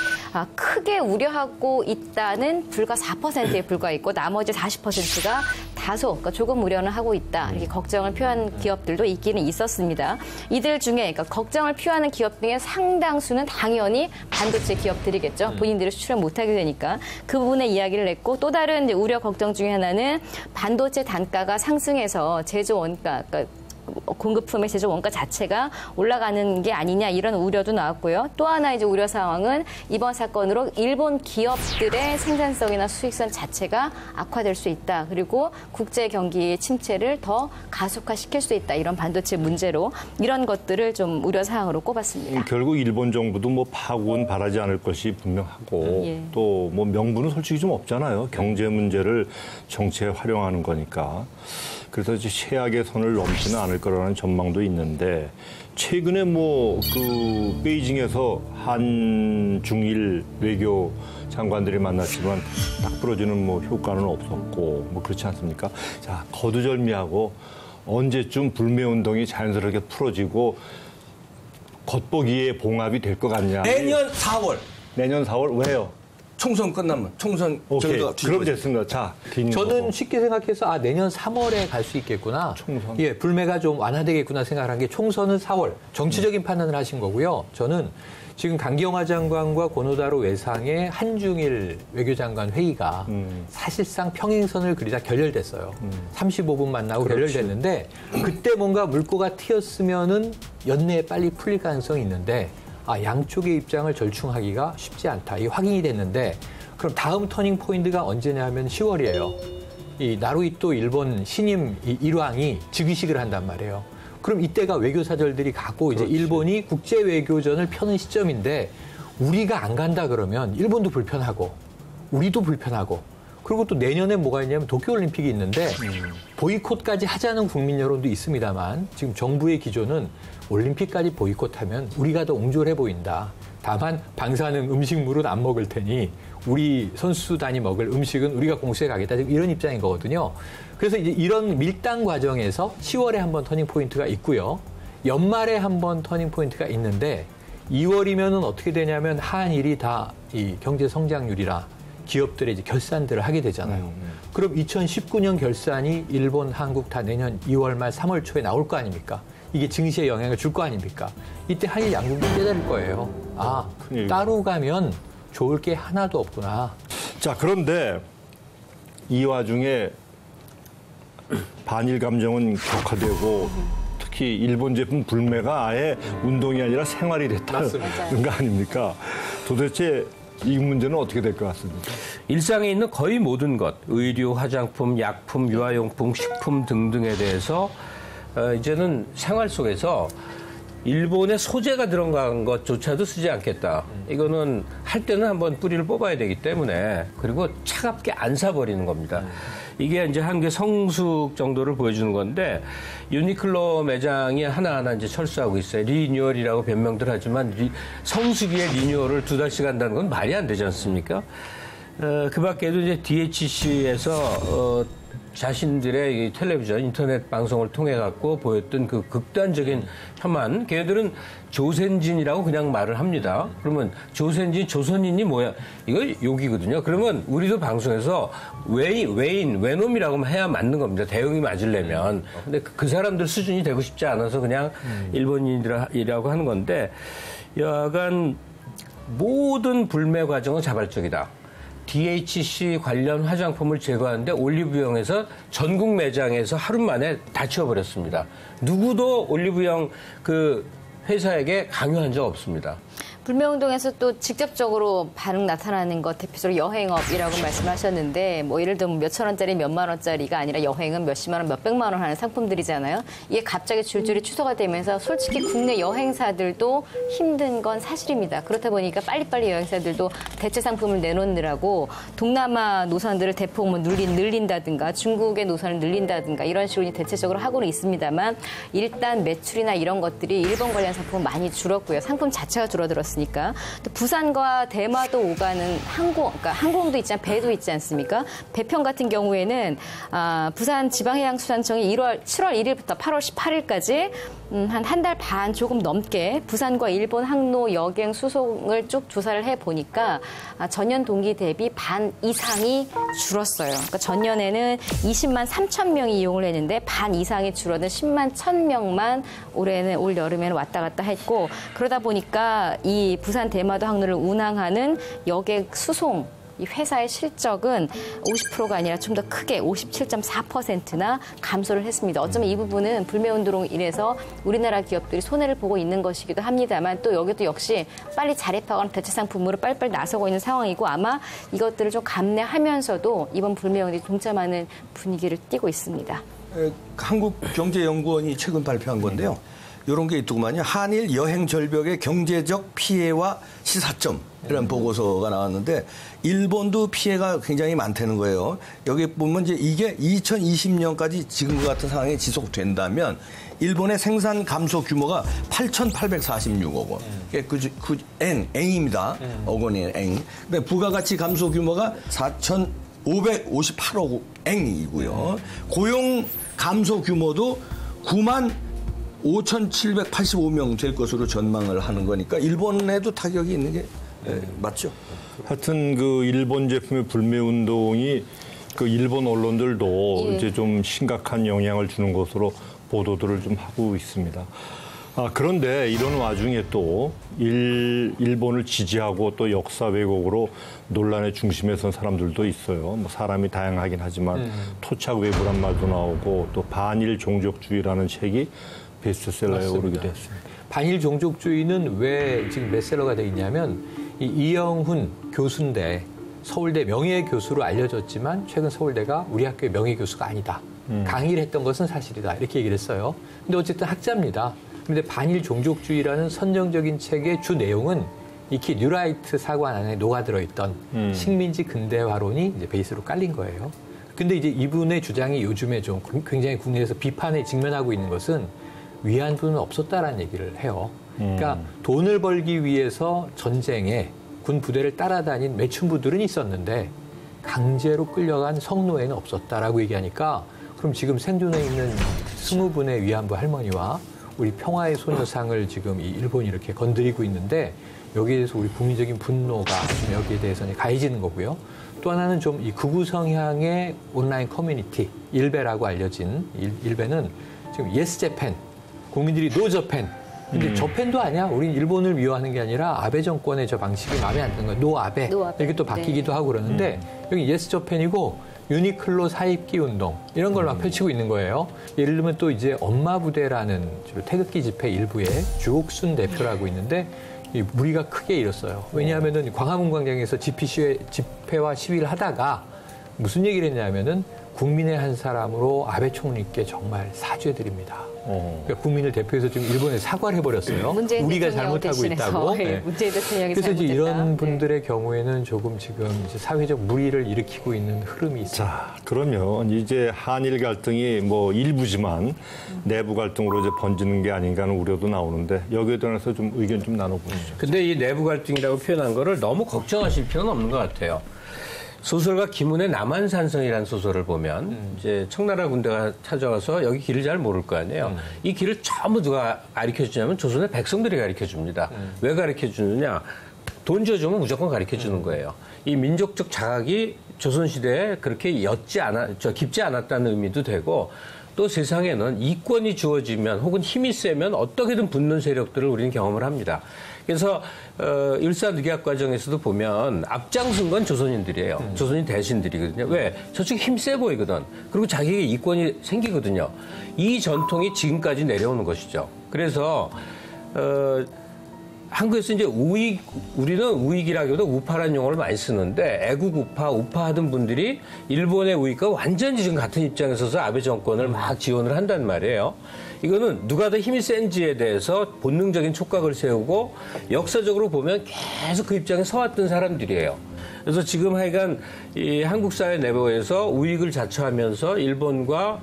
크게 우려하고 있다는 불과 4%에 불과했고 나머지 40%가 다소 그러니까 조금 우려는 하고 있다. 이렇게 걱정을 표한 기업들도 있기는 있었습니다. 이들 중에 그러니까 걱정을 표하는 기업 중에 상당수는 당연히 반도체 기업들이겠죠. 본인들이 수출을 못하게 되니까 그 부분에 이야기를 했고 또 다른 이제 우려 걱정 중에 하나는 반도체 단가가 상승해서 제조 원가 그러니까 공급품의 제조 원가 자체가 올라가는 게 아니냐 이런 우려도 나왔고요. 또 하나 이제 우려 상황은 이번 사건으로 일본 기업들의 생산성이나 수익성 자체가 악화될 수 있다. 그리고 국제 경기의 침체를 더 가속화시킬 수 있다. 이런 반도체 문제로 이런 것들을 좀 우려 사항으로 꼽았습니다. 결국 일본 정부도 파고는 바라지 않을 것이 분명하고 예. 또 명분은 솔직히 좀 없잖아요. 경제 문제를 정치에 활용하는 거니까. 그래서 이제 최악의 선을 넘지는 않을 거라는 전망도 있는데 최근에 베이징에서 한중일 외교 장관들이 만났지만 딱 부러지는 효과는 없었고 그렇지 않습니까? 자, 거두절미하고 언제쯤 불매운동이 자연스럽게 풀어지고 겉보기에 봉합이 될 것 같냐? 내년 4월. 내년 4월 왜요? 총선 끝나면 총선 오케이. 저희가 그럼 됐습니다. 자, 저는 쉽게 생각해서 내년 3월에 갈 수 있겠구나. 총선. 예, 불매가 좀 완화되겠구나 생각을 한 게 총선은 4월. 정치적인 판단을 하신 거고요. 저는 지금 강경화 장관과 고노다로 외상의 한중일 외교장관 회의가 사실상 평행선을 그리다 결렬됐어요. 35분 만나고 결렬됐는데 그때 뭔가 물꼬가 튀었으면은 연내에 빨리 풀릴 가능성이 있는데 양쪽의 입장을 절충하기가 쉽지 않다. 이게 확인이 됐는데 그럼 다음 터닝 포인트가 언제냐 하면 10월이에요. 이 나루히토 일본 신임 일왕이 즉위식을 한단 말이에요. 그럼 이때가 외교사절들이 가고 이제 일본이 국제 외교전을 펴는 시점인데 우리가 안 간다 그러면 일본도 불편하고 우리도 불편하고 그리고 또 내년에 뭐가 있냐면 도쿄올림픽이 있는데 보이콧까지 하자는 국민 여론도 있습니다만 지금 정부의 기조는 올림픽까지 보이콧하면 우리가 더 옹졸해 보인다. 다만 방사능 음식물은 안 먹을 테니 우리 선수단이 먹을 음식은 우리가 공수해 가겠다. 이런 입장인 거거든요. 그래서 이제 이런 밀당 과정에서 10월에 한번 터닝 포인트가 있고요. 연말에 한번 터닝 포인트가 있는데 2월이면은 어떻게 되냐면 한일이 다 이 경제 성장률이라 기업들의 이제 결산들을 하게 되잖아요. 그럼 2019년 결산이 일본, 한국 다 내년 2월 말 3월 초에 나올 거 아닙니까? 이게 증시에 영향을 줄 거 아닙니까? 이때 한일 양국이 깨달을 거예요. 큰일. 따로 가면 좋을 게 하나도 없구나. 자, 그런데 이 와중에 반일 감정은 격화되고 특히 일본 제품 불매가 아예 운동이 아니라 생활이 됐다는 거 아닙니까? 도대체 이 문제는 어떻게 될 것 같습니까? 일상에 있는 거의 모든 것, 의류, 화장품, 약품, 유아용품, 식품 등등에 대해서 이제는 생활 속에서 일본의 소재가 들어간 것조차도 쓰지 않겠다. 이거는 할 때는 한번 뿌리를 뽑아야 되기 때문에 그리고 차갑게 안 사버리는 겁니다. 이게 이제 한국의 성숙 정도를 보여주는 건데 유니클로 매장이 하나하나 이제 철수하고 있어요. 리뉴얼이라고 변명들 하지만 성수기에 리뉴얼을 2달씩 한다는 건 말이 안 되지 않습니까? 그 밖에도 이제 DHC에서 자신들의 이 텔레비전, 인터넷 방송을 통해 갖고 보였던 그 극단적인 혐한, 걔들은 조센진이라고 그냥 말을 합니다. 그러면 조센진, 조선인이 뭐야? 이거 욕이거든요. 그러면 우리도 방송에서 외놈이라고만 해야 맞는 겁니다. 대응이 맞으려면. 근데 그 사람들 수준이 되고 싶지 않아서 그냥 일본인이라고 하는 건데, 여하간 모든 불매 과정은 자발적이다. DHC 관련 화장품을 제거하는데 올리브영에서 전국 매장에서 하루 만에 다 치워버렸습니다. 누구도 올리브영 그 회사에게 강요한 적 없습니다. 불매운동에서 또 직접적으로 반응 나타나는 것 대표적으로 여행업이라고 말씀하셨는데 뭐 예를 들면 몇천 원짜리 몇만 원짜리가 아니라 여행은 몇십만 원, 몇백만 원 하는 상품들이잖아요. 이게 갑자기 줄줄이 취소가 되면서 솔직히 국내 여행사들도 힘든 건 사실입니다. 그렇다 보니까 빨리빨리 여행사들도 대체 상품을 내놓느라고 동남아 노선들을 대폭 늘린다든가 중국의 노선을 늘린다든가 이런 식으로 대체적으로 하고는 있습니다만 일단 매출이나 이런 것들이 일본 관련 상품은 많이 줄었고요. 상품 자체가 줄어들었습니다. 또 부산과 대마도 오가는 그러니까 항공도 있지만 배도 있지 않습니까? 배편 같은 경우에는 부산 지방해양수산청이 7월 1일부터 8월 18일까지 한 달 반 조금 넘게 부산과 일본 항로 여객 수송을 쭉 조사를 해보니까 전년 동기 대비 반 이상이 줄었어요. 그러니까 전년에는 20만 3천 명이 이용을 했는데 반 이상이 줄어든 10만 1천 명만 올 여름에는 왔다 갔다 했고 그러다 보니까 이 부산 대마도 항로를 운항하는 여객 수송 이 회사의 실적은 50%가 아니라 좀 더 크게 57.4%나 감소를 했습니다. 어쩌면 이 부분은 불매운동으로 인해서 우리나라 기업들이 손해를 보고 있는 것이기도 합니다만 또 여기도 역시 빨리 자립하거나 대체 상품으로 빨리빨리 나서고 있는 상황이고 아마 이것들을 좀 감내하면서도 이번 불매운동에 동참하는 분위기를 띠고 있습니다. 한국경제연구원이 최근 발표한 건데요. 이런 게 있더구만요. 한일 여행 절벽의 경제적 피해와 시사점이라는 보고서가 나왔는데 일본도 피해가 굉장히 많다는 거예요. 여기 보면 이제 이게 2020년까지 지금과 같은 상황이 지속된다면 일본의 생산 감소 규모가 8,846억 원. N입니다. 억 원이에요. N. 근데 부가가치 감소 규모가 4,558억 N이고요. 고용 감소 규모도 9만 5,785명 될 것으로 전망을 하는 거니까 일본에도 타격이 있는 게 맞죠? 하여튼 그 일본 제품의 불매 운동이 그 일본 언론들도 이제 좀 심각한 영향을 주는 것으로 보도들을 좀 하고 있습니다. 그런데 이런 와중에 또 일본을 지지하고 또 역사 왜곡으로 논란의 중심에 선 사람들도 있어요. 뭐 사람이 다양하긴 하지만 토착 외부란 말도 나오고 또 반일 종족주의라는 책이 베스트셀러에 오르기도 했습니다. 반일 종족주의는 왜 지금 베스트셀러가 되어 있냐면 이영훈 교수인데 서울대 명예교수로 알려졌지만 최근 서울대가 우리 학교의 명예교수가 아니다. 강의를 했던 것은 사실이다. 이렇게 얘기를 했어요. 근데 어쨌든 학자입니다. 그런데 반일 종족주의라는 선정적인 책의 주 내용은 익히 뉴라이트 사관 안에 녹아들어 있던 식민지 근대화론이 이제 베이스로 깔린 거예요. 근데 이제 이분의 주장이 요즘에 좀 굉장히 국내에서 비판에 직면하고 있는 것은 위안부는 없었다라는 얘기를 해요. 그러니까 돈을 벌기 위해서 전쟁에 군 부대를 따라다닌 매춘부들은 있었는데 강제로 끌려간 성노예는 없었다라고 얘기하니까 그럼 지금 생존해 있는 20분의 위안부 할머니와 우리 평화의 소녀상을 지금 이 일본이 이렇게 건드리고 있는데 여기에 대해서 우리 국민적인 분노가 좀 여기에 대해서는 가해지는 거고요. 또 하나는 좀 이 극우 성향의 온라인 커뮤니티 일베라고 알려진 일베는 지금 예스 재팬 국민들이 노 저팬. 근데 저팬도 아니야. 우린 일본을 미워하는 게 아니라 아베 정권의 저 방식이 마음에 안 드는 거야. 노 아베. 이렇게 또 바뀌기도 하고 그러는데 여기 예스 저팬이고 유니클로 사입기 운동 이런 걸 막 펼치고 있는 거예요. 예를 들면 또 이제 엄마 부대라는 태극기 집회 일부에 주옥순 대표라고 있는데 이 무리가 크게 일었어요. 왜냐하면은 광화문 광장에서 집회와 시위를 하다가 무슨 얘기를 했냐면은 국민의 한 사람으로 아베 총리께 정말 사죄드립니다. 그러니까 국민을 대표해서 지금 일본에 사과를 해버렸어요. 문재인 우리가 대통령 잘못하고 대신해서, 있다고. 예, 네. 문재인 대통령이 그래서 이제 잘못했다. 이런 네. 분들의 경우에는 조금 지금 이제 사회적 물의를 일으키고 있는 흐름이 있습니다. 자, 그러면 이제 한일 갈등이 뭐 일부지만 내부 갈등으로 이제 번지는 게 아닌가 하는 우려도 나오는데 여기에 대해서 좀 의견 좀 나눠보시죠. 근데 이 내부 갈등이라고 표현한 거를 너무 걱정하실 필요는 없는 것 같아요. 소설가 김훈의 남한산성이라는 소설을 보면 이제 청나라 군대가 찾아와서 여기 길을 잘 모를 거 아니에요. 이 길을 전부 누가 가르쳐 주냐면 조선의 백성들이 가르쳐 줍니다. 왜 가르쳐 주느냐? 돈 줘주면 무조건 가르쳐 주는 거예요. 이 민족적 자각이 조선시대에 그렇게 깊지 않았다는 의미도 되고 또 세상에는 이권이 주어지면 혹은 힘이 세면 어떻게든 붙는 세력들을 우리는 경험을 합니다. 그래서 일사늑약 과정에서도 보면 앞장선 건 조선인들이에요. 조선인 대신들이거든요. 왜? 저쪽이 힘 세 보이거든. 그리고 자기에게 이권이 생기거든요. 이 전통이 지금까지 내려오는 것이죠. 그래서 한국에서 이제 우리는 우익이라기보다 우파라는 용어를 많이 쓰는데 애국 우파, 우파하던 분들이 일본의 우익과 완전히 지금 같은 입장에 서서 아베 정권을 막 지원을 한단 말이에요. 이거는 누가 더 힘이 센지에 대해서 본능적인 촉각을 세우고 역사적으로 보면 계속 그 입장에 서왔던 사람들이에요. 그래서 지금 하여간 이 한국 사회 내부에서 우익을 자처하면서 일본과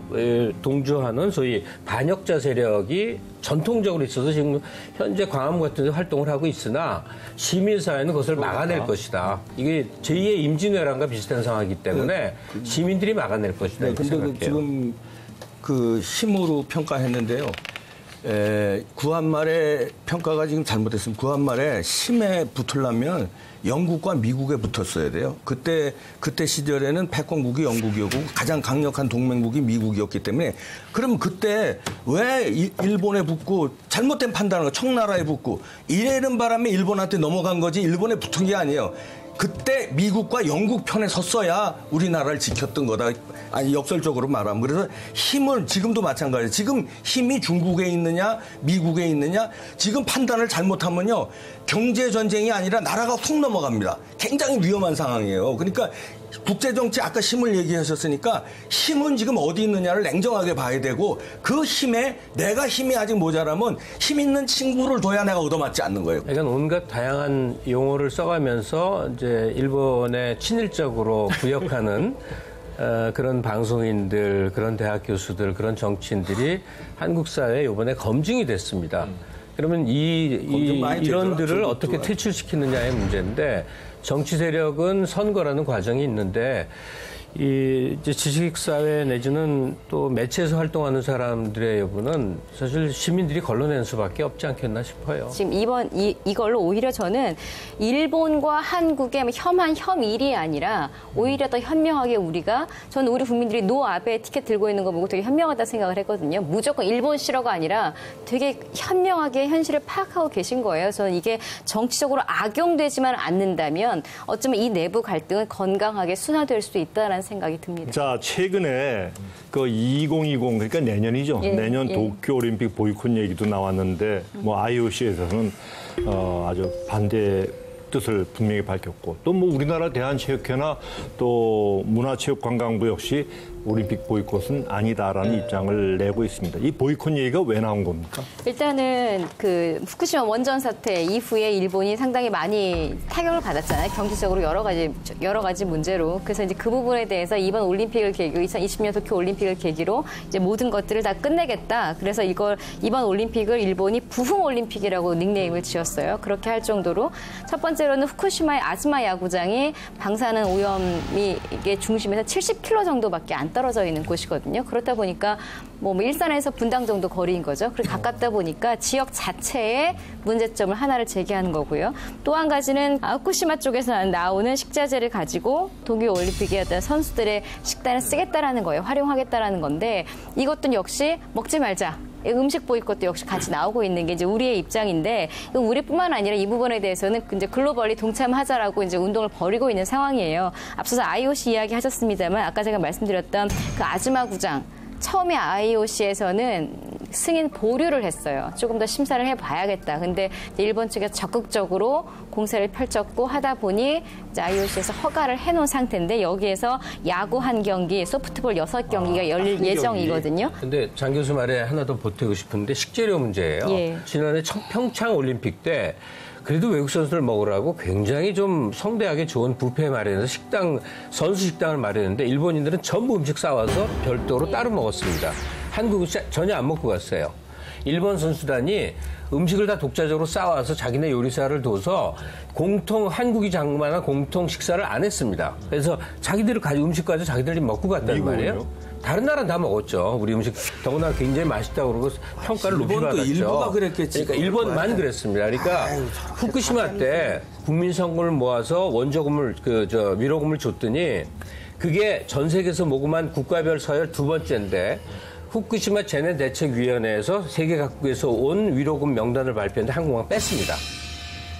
동조하는 소위 반역자 세력이 전통적으로 있어서 지금 현재 광화문 같은 데 활동을 하고 있으나 시민사회는 그것을 막아낼 것이다. 이게 제2의 임진왜란과 비슷한 상황이기 때문에 시민들이 막아낼 것이다. 네, 이렇게 근데 생각해요. 지금 그 힘으로 평가했는데요. 구한말의 평가가 지금 잘못됐습니다. 구한말에 힘에 붙으려면 영국과 미국에 붙었어야 돼요. 그때 시절에는 패권국이 영국이었고 가장 강력한 동맹국이 미국이었기 때문에 그럼 그때 왜 일본에 붙고 잘못된 판단을 청나라에 붙고 이래는 바람에 일본한테 넘어간 거지 일본에 붙은 게 아니에요. 그때 미국과 영국 편에 섰어야 우리나라를 지켰던 거다. 아니 역설적으로 말하면 그래서 힘을 지금도 마찬가지예요. 지금 힘이 중국에 있느냐 미국에 있느냐 지금 판단을 잘못하면요 경제 전쟁이 아니라 나라가 훅 넘어갑니다. 굉장히 위험한 상황이에요. 그러니까 국제정치 아까 힘을 얘기하셨으니까 힘은 지금 어디 있느냐를 냉정하게 봐야 되고 그 힘에 내가 힘이 아직 모자라면 힘 있는 친구를 둬야 내가 얻어맞지 않는 거예요. 그러니까 온갖 다양한 용어를 써가면서 이제 일본에 친일적으로 부역하는 그런 방송인들, 그런 대학 교수들, 그런 정치인들이 한국 사회에 이번에 검증이 됐습니다. 그러면 이런들을 어떻게 퇴출시키느냐의 문제인데 정치 세력은 선거라는 과정이 있는데 이제 지식사회 내지는 또 매체에서 활동하는 사람들의 여부는 사실 시민들이 걸러내는 수밖에 없지 않겠나 싶어요. 지금 이걸로 오히려 저는 일본과 한국의 혐한 혐일이 아니라 오히려 더 현명하게 저는 우리 국민들이 노 아베 티켓 들고 있는 거 보고 되게 현명하다 생각을 했거든요. 무조건 일본 싫어가 아니라 되게 현명하게 현실을 파악하고 계신 거예요. 저는 이게 정치적으로 악용되지만 않는다면 어쩌면 이 내부 갈등은 건강하게 순화될 수 있다라는 생각이 듭니다. 자, 최근에 그 2020 그러니까 내년이죠. 예, 내년 예. 도쿄올림픽 보이콧 얘기도 나왔는데 뭐 IOC에서는 아주 반대 뜻을 분명히 밝혔고 또 뭐 우리나라 대한체육회나 또 문화체육관광부 역시 올림픽 보이콧은 아니다라는 입장을 내고 있습니다. 이 보이콧 얘기가 왜 나온 겁니까? 일단은 그 후쿠시마 원전 사태 이후에 일본이 상당히 많이 타격을 받았잖아요. 경제적으로 여러 가지 문제로. 그래서 이제 그 부분에 대해서 이번 올림픽을 계기로 2020년 도쿄 올림픽을 계기로 이제 모든 것들을 다 끝내겠다. 그래서 이번 올림픽을 일본이 부흥 올림픽이라고 닉네임을 지었어요. 그렇게 할 정도로 첫 번째로는 후쿠시마의 아즈마 야구장이 방사능 오염이 이게 중심에서 70km 정도밖에 안 떨어져 있는 곳이거든요. 그렇다 보니까 뭐 일산에서 분당 정도 거리인 거죠. 그리고 가깝다 보니까 지역 자체에 문제점을 하나를 제기하는 거고요. 또 한 가지는 후쿠시마 쪽에서 나오는 식자재를 가지고 도쿄 올림픽에 어떤 선수들의 식단을 쓰겠다라는 거예요. 활용하겠다라는 건데 이것도 역시 먹지 말자. 음식 보이콧도 역시 같이 나오고 있는 게 이제 우리의 입장인데 우리뿐만 아니라 이 부분에 대해서는 이제 글로벌리 동참하자라고 이제 운동을 벌이고 있는 상황이에요. 앞서서 IOC 이야기 하셨습니다만 아까 제가 말씀드렸던 그 아즈마 구장 처음에 IOC에서는 승인 보류를 했어요. 조금 더 심사를 해봐야겠다. 근데 일본 측에서 적극적으로 공세를 펼쳤고 하다 보니 이제 IOC에서 허가를 해놓은 상태인데 여기에서 야구 1경기, 소프트볼 6경기가 열릴 예정이거든요. 근데 장 교수 말에 하나 더 보태고 싶은데 식재료 문제예요. 예. 지난해 평창 올림픽 때 그래도 외국 선수들 먹으라고 굉장히 좀 성대하게 좋은 뷔페 마련해서 선수 식당을 마련했는데 일본인들은 전부 음식 싸와서 별도로 따로 먹었습니다. 한국은 전혀 안 먹고 갔어요. 일본 선수단이 음식을 다 독자적으로 싸와서 자기네 요리사를 둬서 한국이 장만한 공통 식사를 안 했습니다. 그래서 자기들이 음식 가지고 자기들이 먹고 갔단 말이에요. 다른 나라는 다 먹었죠. 우리 음식 더구나 굉장히 맛있다고 그러고 평가를 높이 받았죠. 일부가 그랬겠지. 그러니까 일본만 그랬습니다. 그러니까 후쿠시마 때 국민 성금을 모아서 원조금을 위로금을 줬더니 그게 전 세계에서 모금한 국가별 서열 2번째인데 후쿠시마 재난대책위원회에서 세계 각국에서 온 위로금 명단을 발표했는데 한국만 뺐습니다.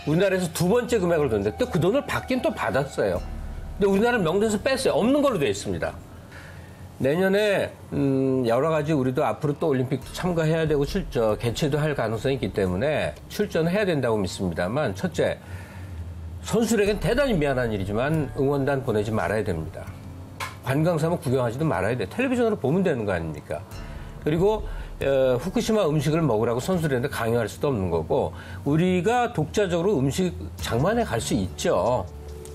우리나라에서 2번째 금액을 줬는데 또 그 돈을 받긴 또 받았어요. 근데 우리나라는 명단에서 뺐어요. 없는 걸로 되어 있습니다. 내년에 여러 가지 우리도 앞으로 또 올림픽 참가해야 되고 개최도 할 가능성이 있기 때문에 출전해야 된다고 믿습니다만 첫째, 선수들에겐 대단히 미안한 일이지만 응원단 보내지 말아야 됩니다. 관광 삼아 구경하지도 말아야 돼. 텔레비전으로 보면 되는 거 아닙니까? 그리고 후쿠시마 음식을 먹으라고 선수들한테 강요할 수도 없는 거고 우리가 독자적으로 음식 장만해 갈 수 있죠.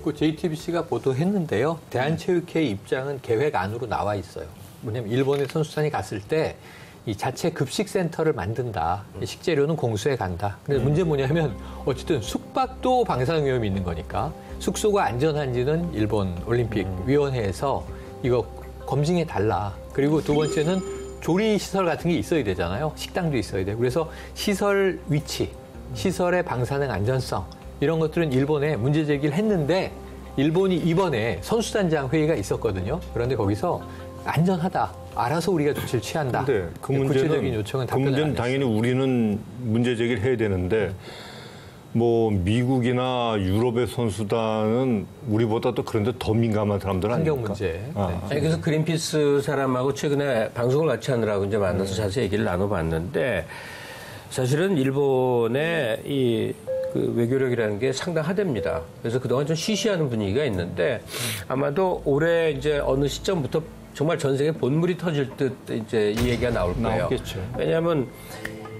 그 JTBC가 보도했는데요. 대한체육회의 입장은 계획 안으로 나와 있어요. 뭐냐면 일본의 선수단이 갔을 때 이 자체 급식센터를 만든다. 식재료는 공수해 간다. 근데 문제 뭐냐면 어쨌든 숙박도 방사능 위험이 있는 거니까 숙소가 안전한지는 일본 올림픽 위원회에서 이거 검증해 달라. 그리고 두 번째는 조리 시설 같은 게 있어야 되잖아요. 식당도 있어야 되고. 그래서 시설 위치, 시설의 방사능 안전성 이런 것들은 일본에 문제 제기를 했는데 일본이 이번에 선수단장 회의가 있었거든요. 그런데 거기서 안전하다. 알아서 우리가 조치를 취한다. 근데 그 구체적인 요청은 문제는 당연히 우리는 문제 제기를 해야 되는데 뭐 미국이나 유럽의 선수단은 우리보다 또 그런데 더 민감한 사람들 아닙니까? 환경 문제. 아니, 그래서 그린피스 사람하고 최근에 방송을 같이 하느라고 이제 만나서 자세히 얘기를 나눠봤는데 사실은 일본의 그 외교력이라는 게 상당하답니다. 그래서 그동안 좀 시시하는 분위기가 있는데 아마도 올해 이제 어느 시점부터 정말 전 세계 본물이 터질 듯 이제 이 얘기가 나올 거예요. 나오겠죠. 왜냐하면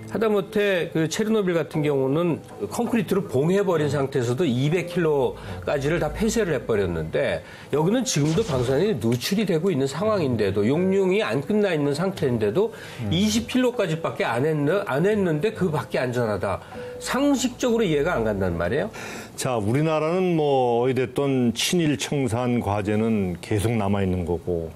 하다못해 그 체르노빌 같은 경우는 콘크리트로 봉해버린 상태에서도 200km까지를 다 폐쇄를 해버렸는데 여기는 지금도 방사능이 누출이 되고 있는 상황인데도 용융이 안 끝나 있는 상태인데도 20km까지밖에 안 했는데 그 밖에 안전하다. 상식적으로 이해가 안 간단 말이에요. 자, 우리나라는 뭐 어찌됐든 친일 청산 과제는 계속 남아 있는 거고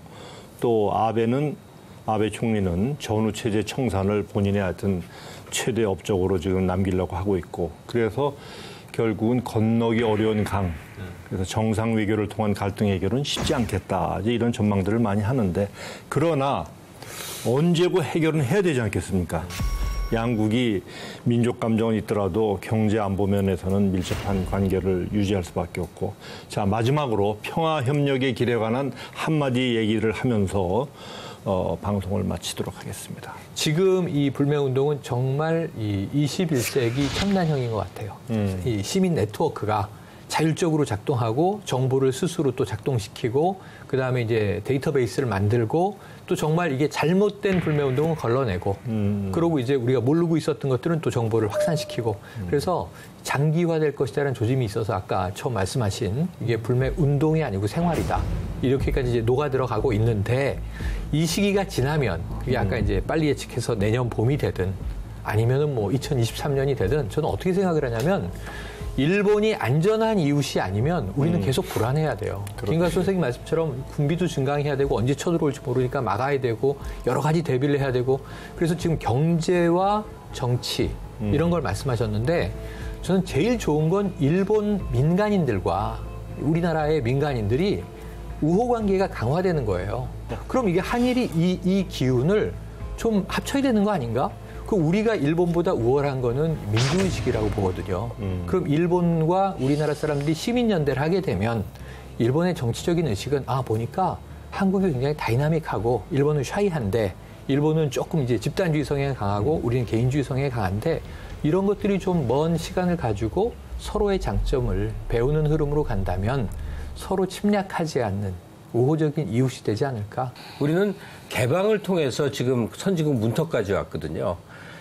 또 아베 총리는 전후 체제 청산을 본인의 하여튼 최대 업적으로 지금 남기려고 하고 있고 그래서 결국은 건너기 어려운 강 그래서 정상 외교를 통한 갈등 해결은 쉽지 않겠다 이제 이런 전망들을 많이 하는데 그러나 언제고 해결은 해야 되지 않겠습니까? 양국이 민족 감정은 있더라도 경제 안보 면에서는 밀접한 관계를 유지할 수밖에 없고 자 마지막으로 평화 협력의 길에 관한 한마디 얘기를 하면서 방송을 마치도록 하겠습니다. 지금 이 불매운동은 정말 이 21세기 첨단형인 것 같아요. 이 시민 네트워크가 자율적으로 작동하고 정보를 스스로 또 작동시키고 그다음에 이제 데이터베이스를 만들고 또 정말 이게 잘못된 불매운동은 걸러내고 그러고 이제 우리가 모르고 있었던 것들은 또 정보를 확산시키고 그래서 장기화될 것이라는 조짐이 있어서 아까 처음 말씀하신 이게 불매운동이 아니고 생활이다. 이렇게까지 이제 녹아 들어가고 있는데 이 시기가 지나면 그게 아까 이제 빨리 예측해서 내년 봄이 되든 아니면은 뭐 2023년이 되든 저는 어떻게 생각을 하냐면 일본이 안전한 이웃이 아니면 우리는 계속 불안해야 돼요. 김관수 선생님 말씀처럼 군비도 증강해야 되고 언제 쳐들어올지 모르니까 막아야 되고 여러 가지 대비를 해야 되고 그래서 지금 경제와 정치 이런 걸 말씀하셨는데 저는 제일 좋은 건 일본 민간인들과 우리나라의 민간인들이 우호 관계가 강화되는 거예요. 그럼 이게 한일이 이 기운을 좀 합쳐야 되는 거 아닌가? 그 우리가 일본보다 우월한 거는 민주의식이라고 보거든요. 그럼 일본과 우리나라 사람들이 시민연대를 하게 되면 일본의 정치적인 의식은 보니까 한국이 굉장히 다이나믹하고 일본은 샤이한데 일본은 조금 이제 집단주의 성향이 강하고 우리는 개인주의 성향이 강한데 이런 것들이 좀 먼 시간을 가지고 서로의 장점을 배우는 흐름으로 간다면 서로 침략하지 않는 우호적인 이웃이 되지 않을까? 우리는 개방을 통해서 지금 선진국 문턱까지 왔거든요.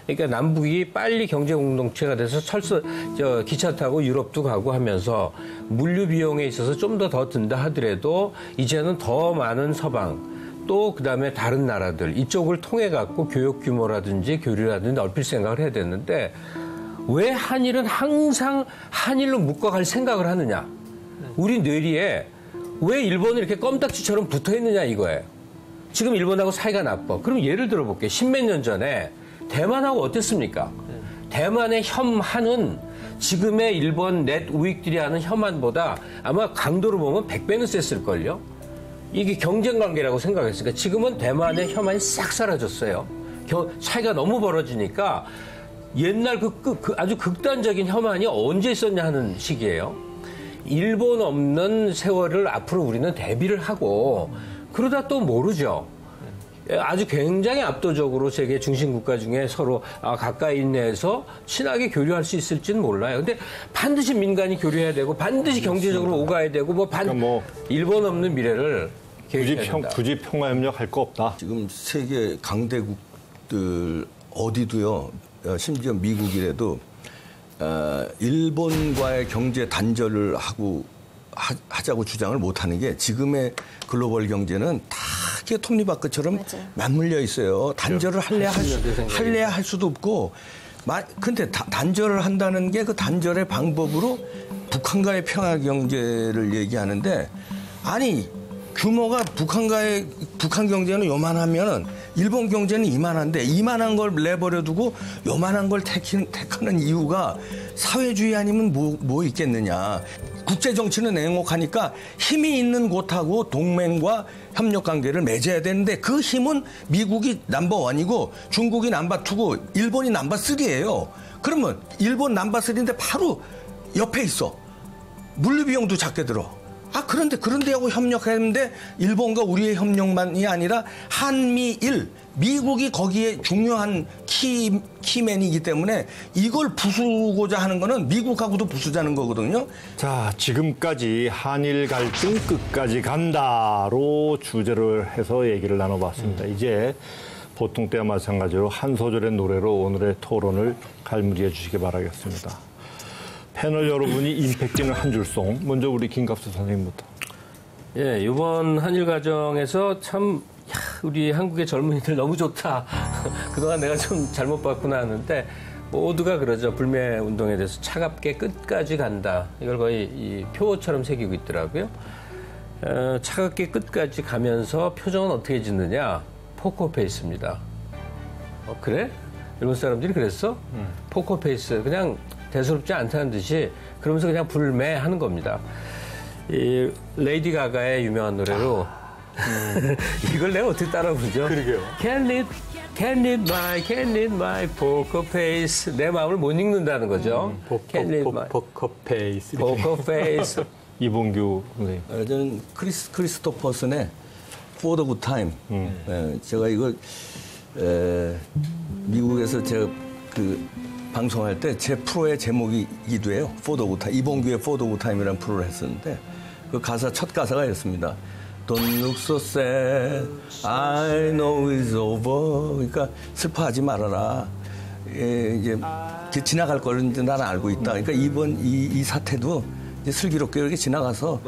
그러니까 남북이 빨리 경제 공동체가 돼서 기차 타고 유럽도 가고 하면서 물류 비용에 있어서 좀 더 든다 하더라도 이제는 더 많은 서방 또 그다음에 다른 나라들 이쪽을 통해 갖고 교육 규모라든지 교류라든지 넓힐 생각을 해야 되는데 왜 한일은 항상 한일로 묶어갈 생각을 하느냐? 우리 뇌리에 왜 일본이 이렇게 껌딱지처럼 붙어 있느냐 이거예요. 지금 일본하고 사이가 나빠. 그럼 예를 들어볼게요. 십몇 년 전에 대만하고 어땠습니까? 대만의 혐한은 지금의 일본 넷 우익들이 하는 혐한보다 아마 강도로 보면 100배는 셌을걸요? 이게 경쟁 관계라고 생각했으니까 지금은 대만의 혐한이 싹 사라졌어요. 차이가 너무 벌어지니까 옛날 아주 극단적인 혐한이 언제 있었냐 하는 시기예요. 일본 없는 세월을 앞으로 우리는 대비를 하고 그러다 또 모르죠. 아주 굉장히 압도적으로 세계 중심 국가 중에 서로 가까이 있네에서 친하게 교류할 수 있을지는 몰라요. 근데 반드시 민간이 교류해야 되고 반드시 경제적으로 오가야 되고 일본 없는 미래를 계획해야 된다. 굳이 평화협력 할 거 없다. 지금 세계 강대국들 어디도요. 심지어 미국이라도 일본과의 경제 단절을 하자고 주장을 못하는 게 지금의 글로벌 경제는 다 이렇게 톱니바퀴처럼 맞물려 있어요. 단절을 할래야 할 수도 없고, 근데 단절을 한다는 게 그 단절의 방법으로 북한과의 평화 경제를 얘기하는데, 아니 규모가 북한 경제는 요만하면 일본 경제는 이만한데 이만한 걸 내버려 두고 요만한 걸 택하는 이유가 사회주의 아니면 뭐 있겠느냐. 국제 정치는 냉혹하니까 힘이 있는 곳하고 동맹과 협력 관계를 맺어야 되는데 그 힘은 미국이 넘버1이고 중국이 넘버2고 일본이 넘버3예요. 그러면 일본 넘버3인데 바로 옆에 있어. 물류 비용도 작게 들어. 그런데하고 협력했는데 일본과 우리의 협력만이 아니라 한미일, 미국이 거기에 중요한 키맨이기 때문에 이걸 부수고자 하는 거는 미국하고도 부수자는 거거든요. 자, 지금까지 한일 갈등 끝까지 간다로 주제를 해서 얘기를 나눠봤습니다. 이제 보통 때와 마찬가지로 한 소절의 노래로 오늘의 토론을 갈무리해 주시기 바라겠습니다. 패널 여러분이 임팩트 있는 한 줄송, 먼저 우리 김갑수 선생님부터. 예, 이번 한일 과정에서 참 우리 한국의 젊은이들 너무 좋다. 그동안 내가 좀 잘못 봤구나 하는데 모두가 그러죠. 불매 운동에 대해서 차갑게 끝까지 간다. 이걸 거의 이 표어처럼 새기고 있더라고요. 차갑게 끝까지 가면서 표정은 어떻게 짓느냐? 포커페이스입니다. 그래? 일본 사람들이 그랬어? 포커페이스. 그냥 대수롭지 않다는 듯이 그러면서 그냥 불매하는 겁니다. 이 레이디 가가의 유명한 노래로 이걸 내가 어떻게 따라 부르죠? 그러게요. Can't read my poker face. 내 마음을 못 읽는다는 거죠. Can't read my poker face. 이봉규 선생님. 저는 크리스토퍼슨의 For the Good Time. 제가 이걸 미국에서 제가 방송할 때 제 프로의 제목이기도 해요. For the Good Time. 이봉규의 For the Good Time이라는 프로를 했었는데 그 첫 가사가 이렇습니다. Don't look so sad. I know it's over. 그러니까 슬퍼하지 말아라. 이제 지나갈 거는 나는 알고 있다. 그러니까 이번 이 사태도 이제 슬기롭게 이렇게 지나가서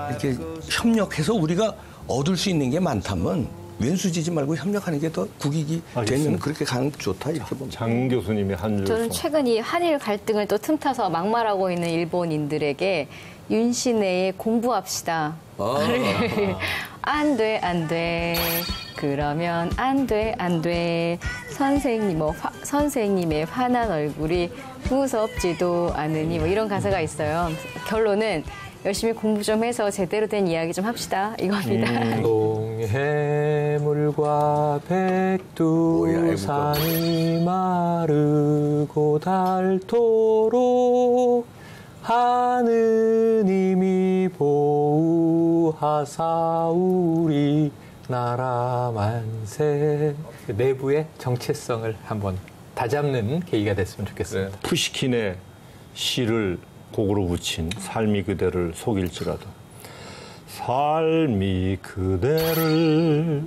이렇게 협력해서 우리가 얻을 수 있는 게 많다면 왼수지지 말고 협력하는 게 더 국익이 되면 그렇게 가는 게 좋다 이렇게 봅니다. 장 교수님의 한 줄송. 저는 최근 이 한일 갈등을 또 틈타서 막말하고 있는 일본인들에게 윤신혜의 공부합시다. 안 돼. 그러면 안 돼. 선생님의 화난 얼굴이 무섭지도 않으니 이런 가사가 있어요. 결론은 열심히 공부 좀 해서 제대로 된 이야기 좀 합시다. 이겁니다. 동해물과 백두산이 마르고 닳도록 하느님이 보호하사 우리 나라 만세. 내부의 정체성을 한번 다잡는 계기가 됐으면 좋겠습니다. 푸시킨의 시를 곡으로 붙인 삶이 그대를 속일지라도 삶이 그대를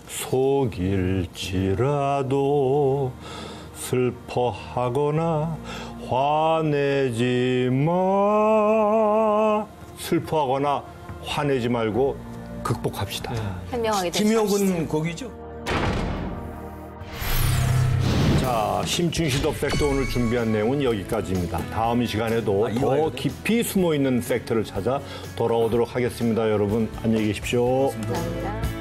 속일지라도 슬퍼하거나 화내지 마. 슬퍼하거나 화내지 말고 극복합시다. 현명하게 된 김효근 곡이죠. 자, 심층시도 팩트 오늘 준비한 내용은 여기까지입니다. 다음 시간에도 이어야 더 돼? 깊이 숨어있는 팩트를 찾아 돌아오도록 하겠습니다. 여러분 안녕히 계십시오. 감사합니다.